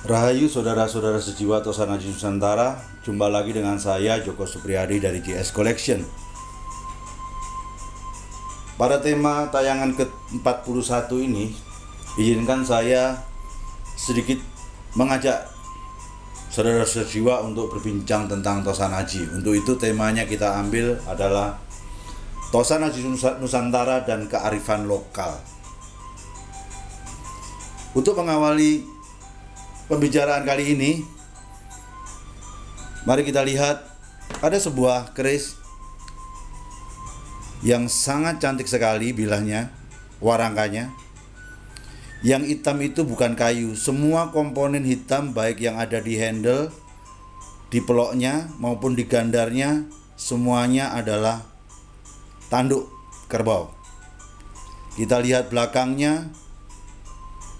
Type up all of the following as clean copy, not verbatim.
Rahayu saudara-saudara sejiwa Tosan Aji Nusantara, jumpa lagi dengan saya Joko Supriyadi dari JS Collection. Pada tema tayangan ke-41 ini, izinkan saya sedikit mengajak saudara sejiwa untuk berbincang tentang Tosan Aji. Untuk itu temanya kita ambil adalah Tosan Aji Nusantara dan kearifan lokal. Untuk mengawali pembicaraan kali ini, mari kita lihat ada sebuah keris yang sangat cantik sekali bilahnya, warangkanya. Yang hitam itu bukan kayu, semua komponen hitam baik yang ada di handle, di peloknya maupun di gandarnya, semuanya adalah tanduk kerbau. Kita lihat belakangnya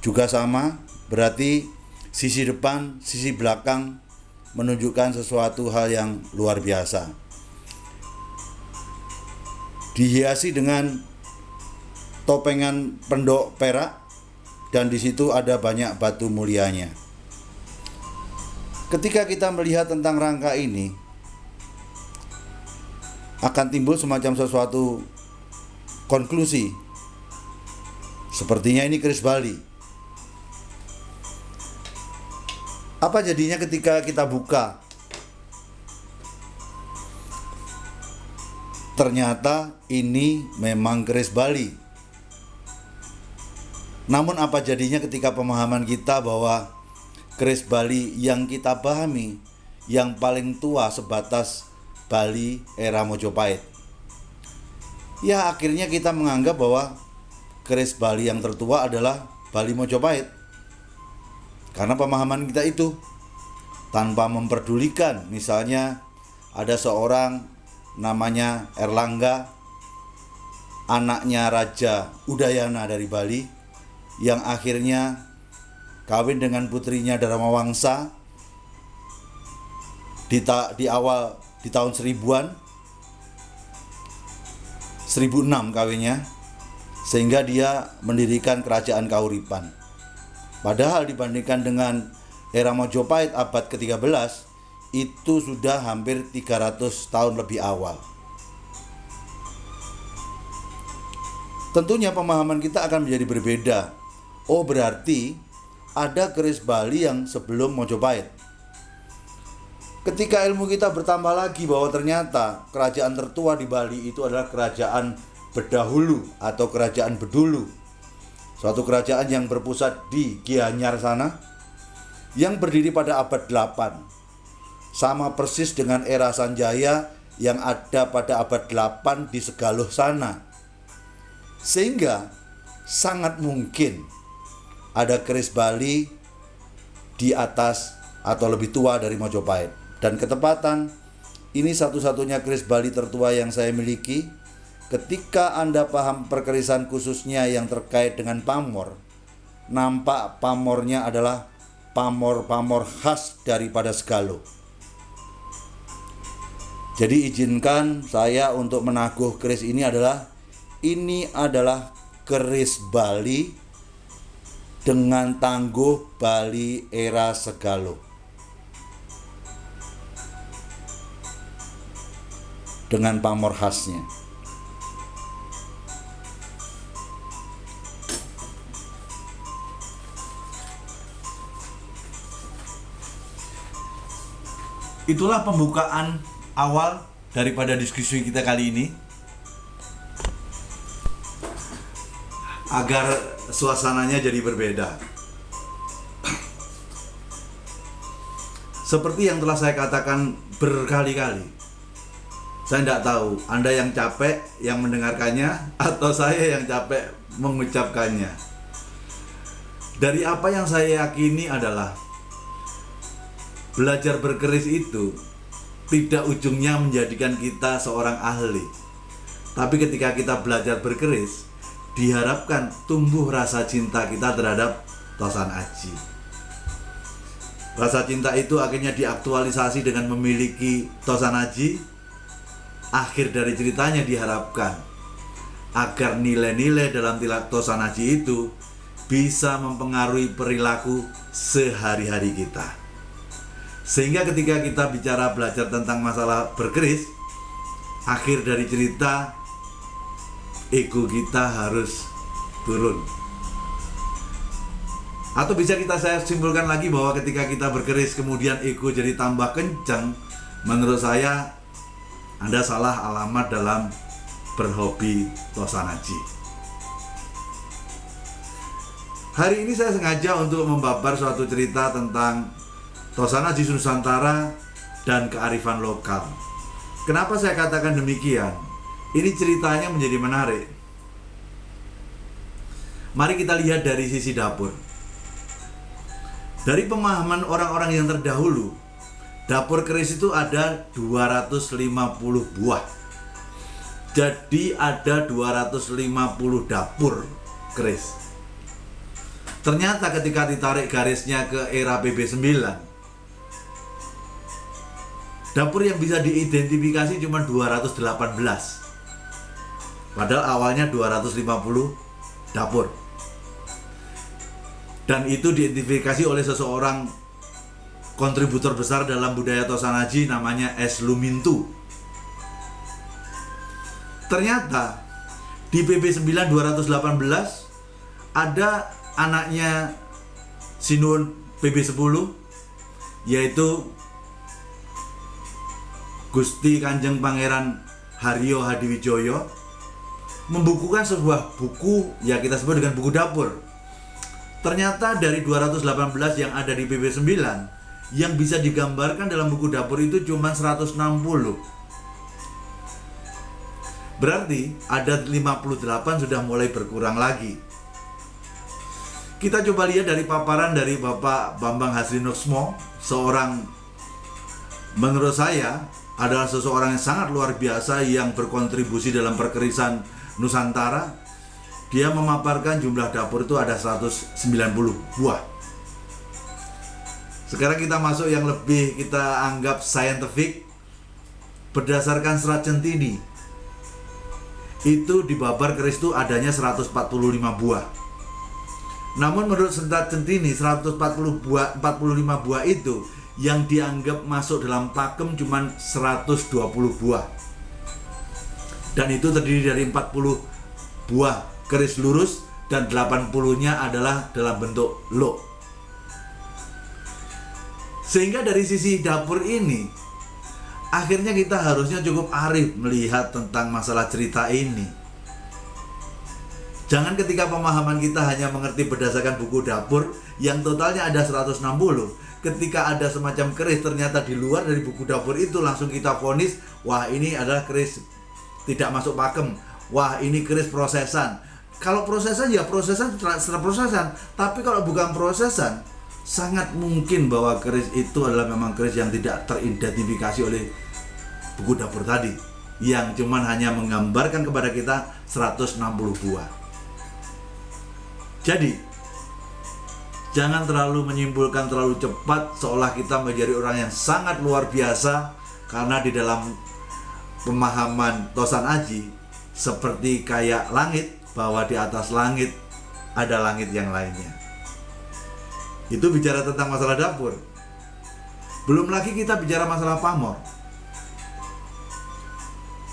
juga sama, berarti sisi depan, sisi belakang menunjukkan sesuatu hal yang luar biasa. Dihiasi dengan topengan pendok perak dan di situ ada banyak batu mulianya. Ketika kita melihat tentang rangka ini, akan timbul semacam sesuatu konklusi. Sepertinya ini keris Bali. Apa jadinya ketika kita buka? Ternyata ini memang keris Bali. Namun apa jadinya ketika pemahaman kita bahwa keris Bali yang kita pahami yang paling tua sebatas Bali era Mojopahit? Ya, akhirnya kita menganggap bahwa keris Bali yang tertua adalah Bali Mojopahit. Karena pemahaman kita itu, tanpa memperdulikan, misalnya ada seorang namanya Erlangga, anaknya Raja Udayana dari Bali, yang akhirnya kawin dengan putrinya Daramawangsa di tahun 1000-an, 1006 kawinnya, sehingga dia mendirikan kerajaan Kauripan. Padahal dibandingkan dengan era Mojopahit abad ke-13, itu sudah hampir 300 tahun lebih awal. Tentunya pemahaman kita akan menjadi berbeda. Oh, berarti ada keris Bali yang sebelum Mojopahit. Ketika ilmu kita bertambah lagi bahwa ternyata kerajaan tertua di Bali itu adalah kerajaan Bedahulu atau kerajaan Bedulu, suatu kerajaan yang berpusat di Gianyar sana, yang berdiri pada abad 8, sama persis dengan era Sanjaya yang ada pada abad 8 di Segaluh sana. Sehingga sangat mungkin ada keris Bali di atas atau lebih tua dari Mojopahit. Dan ketepatan, ini satu-satunya keris Bali tertua yang saya miliki. Ketika Anda paham perkerisan khususnya yang terkait dengan pamor, nampak pamornya adalah pamor-pamor khas daripada Segaluh. Jadi izinkan saya untuk menaguh keris ini adalah keris Bali dengan tangguh Bali era Segaluh, dengan pamor khasnya. Itulah pembukaan awal daripada diskusi kita kali ini, agar suasananya jadi berbeda. Seperti yang telah saya katakan berkali-kali, saya tidak tahu Anda yang capek yang mendengarkannya atau saya yang capek mengucapkannya. Dari apa yang saya yakini adalah belajar berkeris itu tidak ujungnya menjadikan kita seorang ahli. Tapi ketika kita belajar berkeris, diharapkan tumbuh rasa cinta kita terhadap Tosan Aji. Rasa cinta itu akhirnya diaktualisasi dengan memiliki Tosan Aji. Akhir dari ceritanya diharapkan agar nilai-nilai dalam Tosan Aji itu bisa mempengaruhi perilaku sehari-hari kita. Sehingga ketika kita bicara belajar tentang masalah berkeris, akhir dari cerita, ego kita harus turun. Atau bisa saya simpulkan lagi bahwa ketika kita berkeris kemudian ego jadi tambah kencang, menurut saya Anda salah alamat dalam berhobi Tosanaji. Hari ini saya sengaja untuk membabar suatu cerita tentang Tosanaji Nusantara dan kearifan lokal. Kenapa saya katakan demikian? Ini ceritanya menjadi menarik. Mari kita lihat dari sisi dapur. Dari pemahaman orang-orang yang terdahulu, dapur keris itu ada 250 buah. Jadi ada 250 dapur keris. Ternyata ketika ditarik garisnya ke era PB9, dapur yang bisa diidentifikasi cuma 218. Padahal awalnya 250 dapur. Dan itu diidentifikasi oleh seseorang kontributor besar dalam budaya Tosanaji namanya S. Lumintu. Ternyata di PB9 218 ada anaknya Sinuhun PB10, yaitu Gusti Kanjeng Pangeran Haryo Hadiwijoyo, membukukan sebuah buku yang kita sebut dengan buku dapur. Ternyata dari 218 yang ada di PB9, yang bisa digambarkan dalam buku dapur itu cuma 160. Berarti ada 58 sudah mulai berkurang lagi. Kita coba lihat dari paparan dari Bapak Bambang Hasrinoksmo, seorang, menurut saya adalah seseorang yang sangat luar biasa yang berkontribusi dalam perkerisan Nusantara. Dia memaparkan jumlah dapur itu ada 190 buah. Sekarang kita masuk yang lebih kita anggap saintifik. Berdasarkan Serat Centini, itu di babar keris itu adanya 145 buah. Namun menurut Serat Centini 145 buah itu yang dianggap masuk dalam pakem cuma 120 buah. Dan itu terdiri dari 40 buah keris lurus dan 80-nya adalah dalam bentuk lo. Sehingga dari sisi dapur ini, akhirnya kita harusnya cukup arif melihat tentang masalah cerita ini. Jangan ketika pemahaman kita hanya mengerti berdasarkan buku dapur yang totalnya ada 160, ketika ada semacam keris ternyata di luar dari buku dapur itu langsung kita vonis, wah ini adalah keris tidak masuk pakem, wah ini keris prosesan. Kalau prosesan ya prosesan setelah prosesan, tapi kalau bukan prosesan, sangat mungkin bahwa keris itu adalah memang keris yang tidak teridentifikasi oleh buku dapur tadi, yang cuman hanya menggambarkan kepada kita 160 buah. Jadi jangan terlalu menyimpulkan terlalu cepat seolah kita menjadi orang yang sangat luar biasa, karena di dalam pemahaman Tosanaji seperti kayak langit, bahwa di atas langit ada langit yang lainnya. Itu bicara tentang masalah dapur. Belum lagi kita bicara masalah pamor.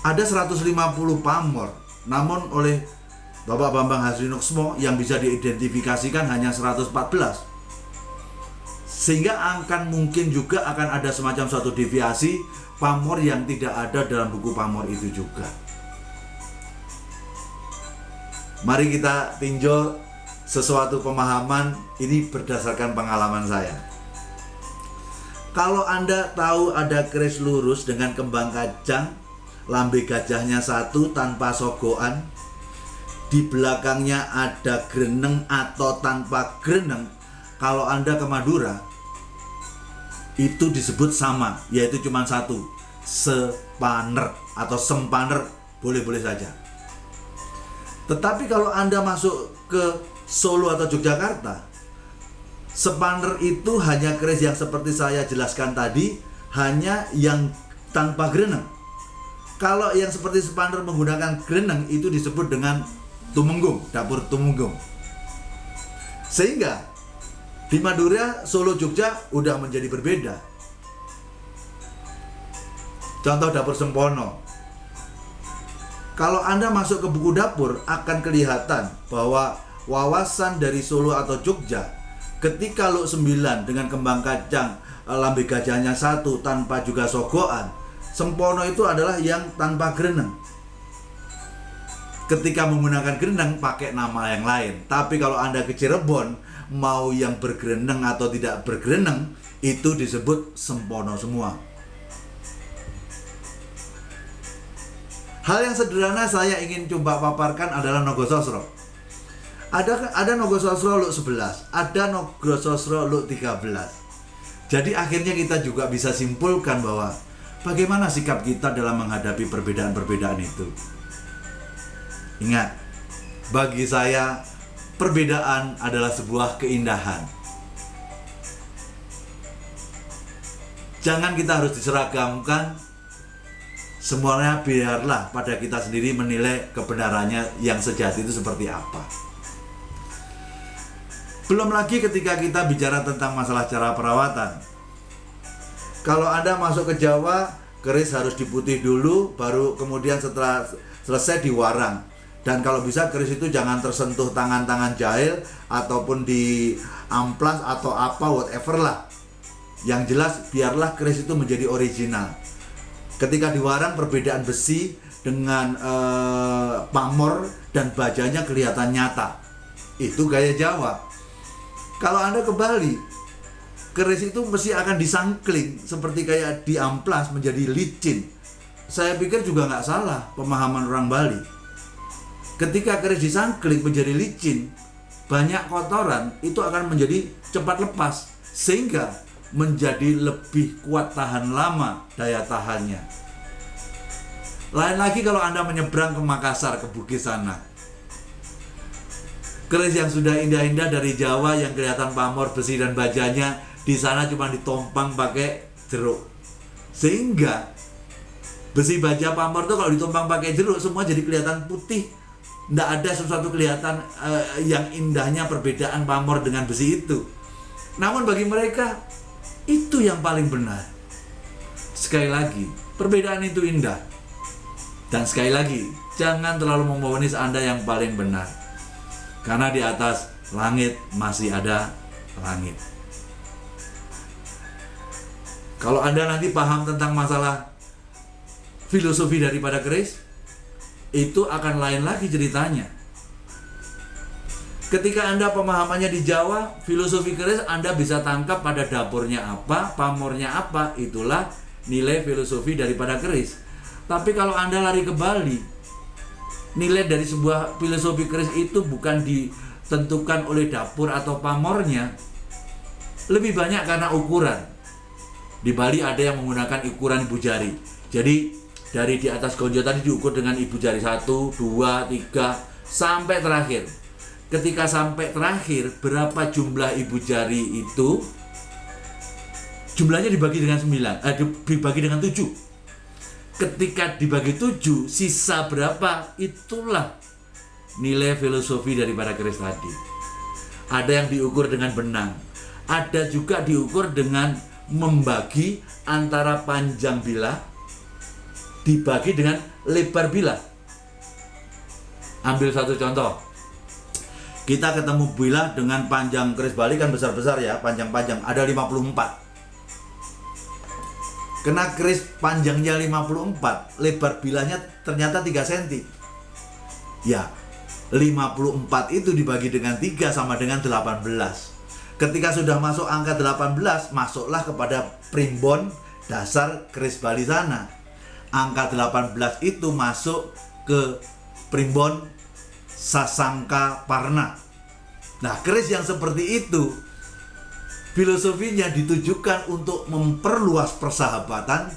Ada 150 pamor, namun oleh Bapak Bambang Hasrinoksmo yang bisa diidentifikasikan hanya 114. Sehingga akan mungkin juga akan ada semacam suatu deviasi pamor yang tidak ada dalam buku pamor itu juga. Mari kita tinjau sesuatu pemahaman ini berdasarkan pengalaman saya. Kalau Anda tahu ada keris lurus dengan kembang kacang, lambe gajahnya satu tanpa sogokan, di belakangnya ada greneng atau tanpa greneng, kalau Anda ke Madura, itu disebut sama, yaitu cuma satu, sepaner atau sempaner, boleh-boleh saja. Tetapi kalau Anda masuk ke Solo atau Yogyakarta, sepaner itu hanya keris yang seperti saya jelaskan tadi, hanya yang tanpa greneng. Kalau yang seperti sepaner menggunakan greneng itu disebut dengan tumenggung, dapur tumenggung. Sehingga di Madura, Solo, Jogja udah menjadi berbeda. Contoh dapur Sempono. Kalau Anda masuk ke buku dapur akan kelihatan bahwa wawasan dari Solo atau Jogja ketika Luk 9 dengan kembang kacang, lambe gajahnya 1 tanpa juga sogokan, Sempono itu adalah yang tanpa greneng. Ketika menggunakan greneng pakai nama yang lain. Tapi kalau Anda ke Cirebon, mau yang bergreneng atau tidak bergreneng, itu disebut Sempono semua. Hal yang sederhana saya ingin coba paparkan adalah Nogososro. Ada Nogososro Luk 11, ada Nogososro Luk 13. Jadi akhirnya kita juga bisa simpulkan bahwa bagaimana sikap kita dalam menghadapi perbedaan-perbedaan itu. Ingat, bagi saya perbedaan adalah sebuah keindahan. Jangan kita harus diseragamkan. Semuanya biarlah pada kita sendiri menilai kebenarannya yang sejati itu seperti apa. Belum lagi ketika kita bicara tentang masalah cara perawatan. Kalau Anda masuk ke Jawa, keris harus diputih dulu, baru kemudian setelah selesai diwarang. Dan kalau bisa keris itu jangan tersentuh tangan-tangan jahil ataupun di amplas atau apa whatever lah. Yang jelas biarlah keris itu menjadi original. Ketika diwarang, perbedaan besi dengan pamor dan bajanya kelihatan nyata. Itu gaya Jawa. Kalau Anda ke Bali, keris itu mesti akan disangkling seperti kayak di amplas menjadi licin. Saya pikir juga nggak salah pemahaman orang Bali. Ketika keris disangkling menjadi licin, banyak kotoran itu akan menjadi cepat lepas, sehingga menjadi lebih kuat tahan lama daya tahannya. Lain lagi kalau Anda menyeberang ke Makassar, ke Bugis sana. Keris yang sudah indah-indah dari Jawa yang kelihatan pamor, besi dan bajanya, di sana cuma ditompang pakai jeruk. Sehingga besi baja pamor itu kalau ditompang pakai jeruk semua jadi kelihatan putih. Nggak ada sesuatu kelihatan yang indahnya perbedaan pamor dengan besi itu. Namun bagi mereka itu yang paling benar. Sekali lagi, perbedaan itu indah. Dan sekali lagi, jangan terlalu memvonis Anda yang paling benar. Karena di atas langit masih ada langit. Kalau Anda nanti paham tentang masalah filosofi daripada keris, itu akan lain lagi ceritanya. Ketika Anda pemahamannya di Jawa, filosofi keris Anda bisa tangkap pada dapurnya apa, pamornya apa, itulah nilai filosofi daripada keris. Tapi kalau Anda lari ke Bali, nilai dari sebuah filosofi keris itu bukan ditentukan oleh dapur atau pamornya, lebih banyak karena ukuran. Di Bali ada yang menggunakan ukuran ibu jari. Jadi dari di atas gonjo tadi diukur dengan ibu jari 1, 2, 3 sampai terakhir. Ketika sampai terakhir, berapa jumlah ibu jari itu? Jumlahnya dibagi dengan 9, dibagi dengan 7. Ketika dibagi 7, sisa berapa? Itulah nilai filosofi daripada keris tadi. Ada yang diukur dengan benang, ada juga diukur dengan membagi antara panjang bilah dibagi dengan lebar bilah. Ambil satu contoh. Kita ketemu bilah dengan panjang keris Bali kan besar-besar ya, panjang-panjang, ada 54. Kena keris panjangnya 54, lebar bilahnya ternyata 3 cm. Ya, 54 itu dibagi dengan 3 sama dengan 18. Ketika sudah masuk angka 18, masuklah kepada primbon dasar keris Bali sana. Angka 18 itu masuk ke primbon Sasangka Parna. Nah, keris yang seperti itu filosofinya ditujukan untuk memperluas persahabatan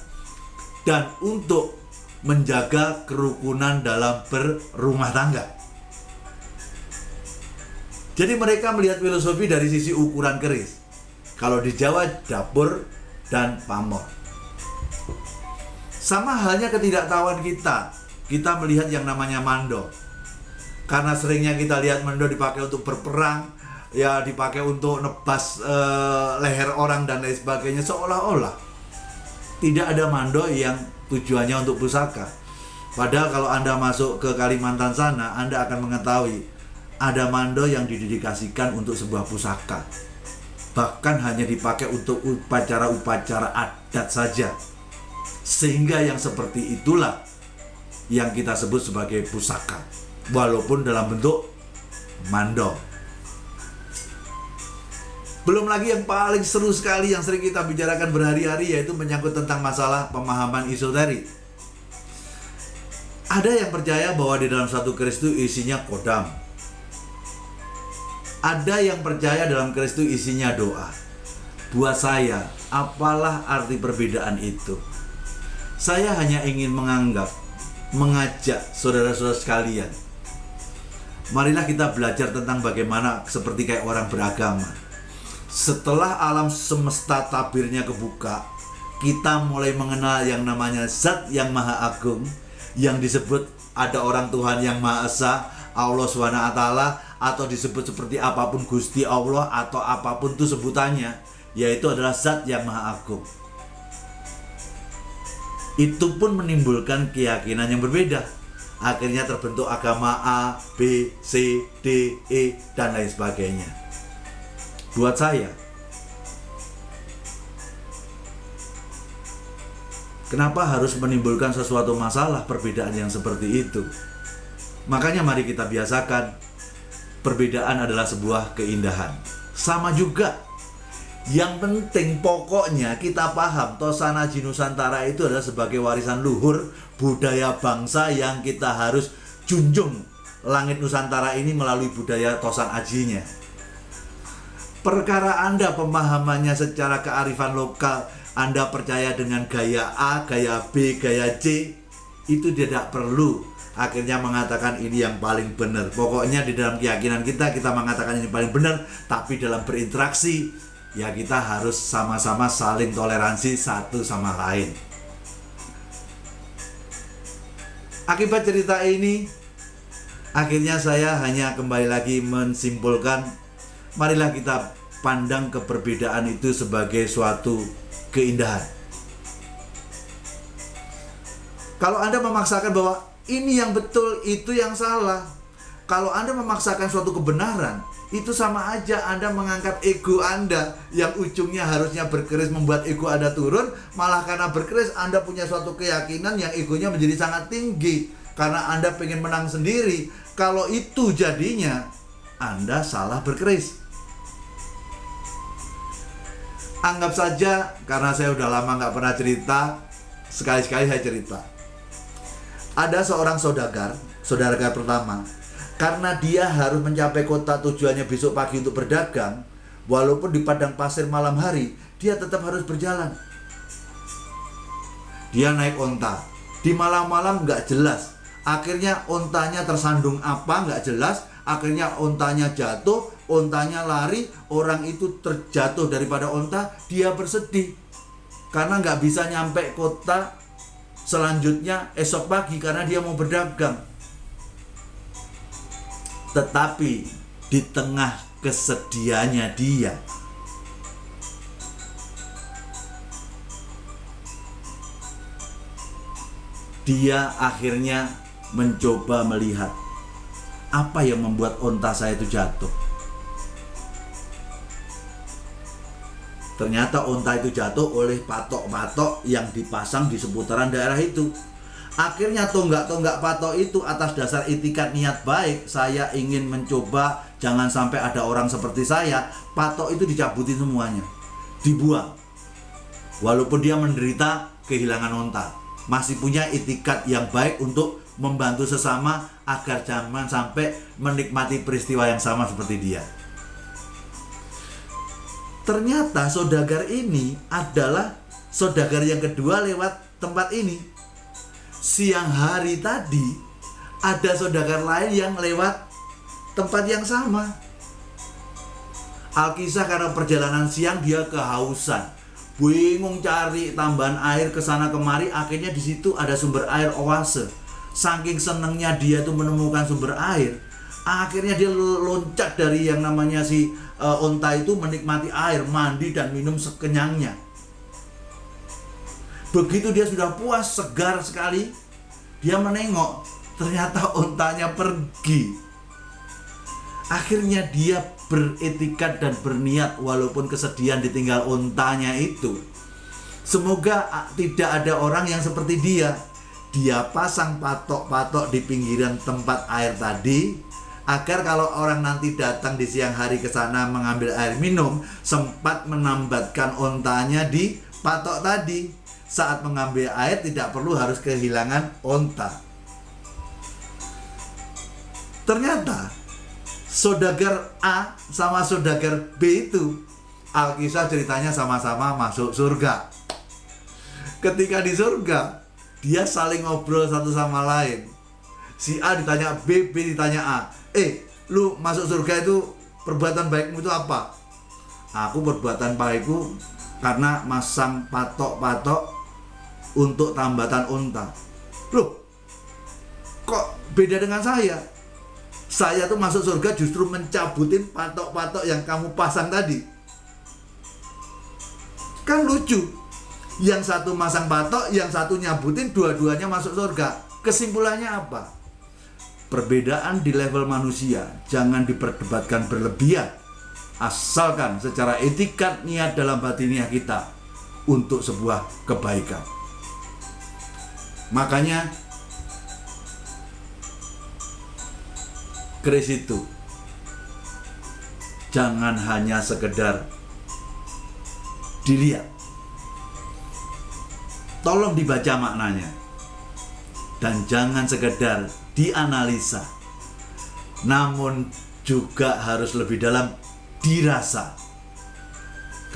dan untuk menjaga kerukunan dalam berumah tangga. Jadi mereka melihat filosofi dari sisi ukuran keris. Kalau di Jawa, dapur dan pamor. Sama halnya ketidaktahuan kita. Kita melihat yang namanya mando. Karena seringnya kita lihat mando dipakai untuk berperang, ya dipakai untuk nebas leher orang dan lain sebagainya, seolah-olah tidak ada mando yang tujuannya untuk pusaka. Padahal kalau Anda masuk ke Kalimantan sana, Anda akan mengetahui ada mando yang didedikasikan untuk sebuah pusaka. Bahkan hanya dipakai untuk upacara-upacara adat saja. Sehingga yang seperti itulah yang kita sebut sebagai pusaka, walaupun dalam bentuk mando. Belum lagi yang paling seru sekali yang sering kita bicarakan berhari-hari, yaitu menyangkut tentang masalah pemahaman esoterik. Ada yang percaya bahwa di dalam satu keris itu isinya kodam. Ada yang percaya dalam keris itu isinya doa. Buat saya, apalah arti perbedaan itu? Saya hanya ingin mengajak saudara-saudara sekalian, marilah kita belajar tentang bagaimana seperti kayak orang beragama. Setelah alam semesta tabirnya kebuka, kita mulai mengenal yang namanya Zat yang Maha Agung, yang disebut ada orang Tuhan yang Maha Esa, Allah SWT, atau disebut seperti apapun Gusti Allah atau apapun itu sebutannya, yaitu adalah Zat yang Maha Agung. Itu pun menimbulkan keyakinan yang berbeda. Akhirnya terbentuk agama A, B, C, D, E, dan lain sebagainya. Buat saya, kenapa harus menimbulkan sesuatu masalah perbedaan yang seperti itu? Makanya mari kita biasakan, perbedaan adalah sebuah keindahan. Sama juga, yang penting pokoknya kita paham Tosan Aji Nusantara itu adalah sebagai warisan luhur budaya bangsa yang kita harus junjung langit Nusantara ini melalui budaya Tosan Ajinya. Perkara Anda pemahamannya secara kearifan lokal, Anda percaya dengan gaya A, gaya B, gaya C, itu tidak perlu akhirnya mengatakan ini yang paling benar. Pokoknya di dalam keyakinan kita mengatakan ini paling benar, tapi dalam berinteraksi ya kita harus sama-sama saling toleransi satu sama lain. Akibat cerita ini, akhirnya saya hanya kembali lagi mensimpulkan, marilah kita pandang keperbedaan itu sebagai suatu keindahan. Kalau Anda memaksakan bahwa ini yang betul, itu yang salah, kalau Anda memaksakan suatu kebenaran, itu sama aja Anda mengangkat ego Anda yang ujungnya harusnya berkeris membuat ego Anda turun. Malah karena berkeris Anda punya suatu keyakinan yang egonya menjadi sangat tinggi karena Anda pengen menang sendiri. Kalau itu jadinya Anda salah berkeris. Anggap saja, karena saya udah lama nggak pernah cerita, sekali-sekali saya cerita. Ada seorang saudagar pertama, karena dia harus mencapai kota tujuannya besok pagi untuk berdagang, walaupun di padang pasir malam hari, dia tetap harus berjalan. Dia naik onta, di malam-malam nggak jelas, akhirnya ontanya tersandung apa nggak jelas, akhirnya ontanya jatuh, ontanya lari, orang itu terjatuh daripada onta, dia bersedih karena nggak bisa nyampe kota selanjutnya esok pagi karena dia mau berdagang. Tetapi di tengah kesedihannya dia akhirnya mencoba melihat apa yang membuat onta saya itu jatuh. Ternyata onta itu jatuh oleh patok-patok yang dipasang di seputaran daerah itu. Akhirnya tonggak-tonggak patok itu atas dasar itikat niat baik, saya ingin mencoba jangan sampai ada orang seperti saya, patok itu dicabutin semuanya, dibuang. Walaupun dia menderita kehilangan onta, masih punya itikat yang baik untuk membantu sesama agar jangan sampai menikmati peristiwa yang sama seperti dia. Ternyata saudagar ini adalah saudagar yang kedua lewat tempat ini. Siang hari tadi ada saudagar lain yang lewat tempat yang sama. Alkisah karena perjalanan siang dia kehausan, bingung cari tambahan air ke sana kemari, akhirnya di situ ada sumber air oase. Saking senengnya dia tuh menemukan sumber air, Akhirnya dia loncat dari yang namanya si onta itu, menikmati air, mandi dan minum sekenyangnya. Begitu dia sudah puas, segar sekali, dia menengok, ternyata ontanya pergi. Akhirnya dia beretikat dan berniat, walaupun kesedihan ditinggal ontanya itu, semoga tidak ada orang yang seperti dia. Dia pasang patok-patok di pinggiran tempat air tadi, agar kalau orang nanti datang di siang hari ke sana mengambil air minum, sempat menambatkan ontanya di patok tadi. Saat mengambil air tidak perlu harus kehilangan onta. Ternyata saudagar A sama saudagar B itu, Alkisah ceritanya sama-sama masuk surga. Ketika di surga, dia saling ngobrol satu sama lain. Si A ditanya B, B ditanya A. Lu masuk surga itu perbuatan baikmu itu apa? Aku perbuatan baikku karena masang patok-patok untuk tambatan unta. Loh, kok beda dengan saya? Saya tuh masuk surga justru mencabutin patok-patok yang kamu pasang tadi. Kan lucu. Yang satu masang patok, yang satu nyabutin, dua-duanya masuk surga. Kesimpulannya apa? Perbedaan di level manusia jangan diperdebatkan berlebihan, asalkan secara etikat niat dalam batiniah kita untuk sebuah kebaikan. Makanya keris itu jangan hanya sekedar dilihat, tolong dibaca maknanya, dan jangan sekedar dianalisa, namun juga harus lebih dalam dirasa.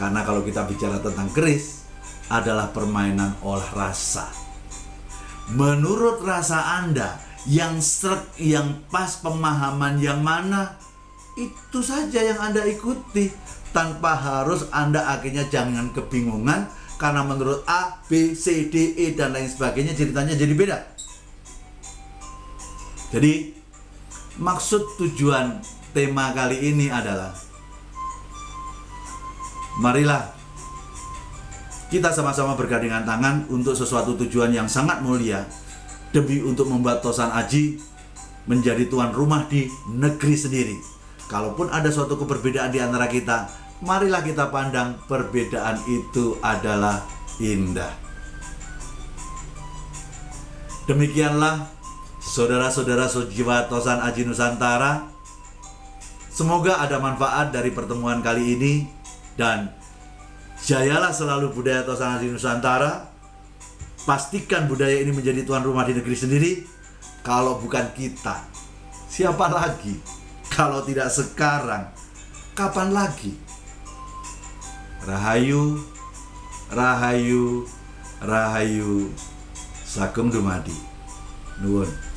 Karena kalau kita bicara tentang keris, adalah permainan olah rasa. Menurut rasa Anda, yang sreg, yang pas, pemahaman yang mana, itu saja yang Anda ikuti, tanpa harus Anda akhirnya jangan kebingungan karena menurut A, B, C, D, E dan lain sebagainya ceritanya jadi beda. Jadi maksud tujuan tema kali ini adalah, marilah kita sama-sama bergandengan tangan untuk sesuatu tujuan yang sangat mulia, demi untuk membuat Tosan Aji menjadi tuan rumah di negeri sendiri. Kalaupun ada suatu keberbedaan di antara kita, marilah kita pandang perbedaan itu adalah indah. Demikianlah saudara-saudara sejiwa Tosan Aji Nusantara, semoga ada manfaat dari pertemuan kali ini, dan jayalah selalu budaya Tosan Aji Nusantara. Pastikan budaya ini menjadi tuan rumah di negeri sendiri. Kalau bukan kita, siapa lagi? Kalau tidak sekarang, kapan lagi? Rahayu, Rahayu, Rahayu, Sakum Dumadi. Nuwun.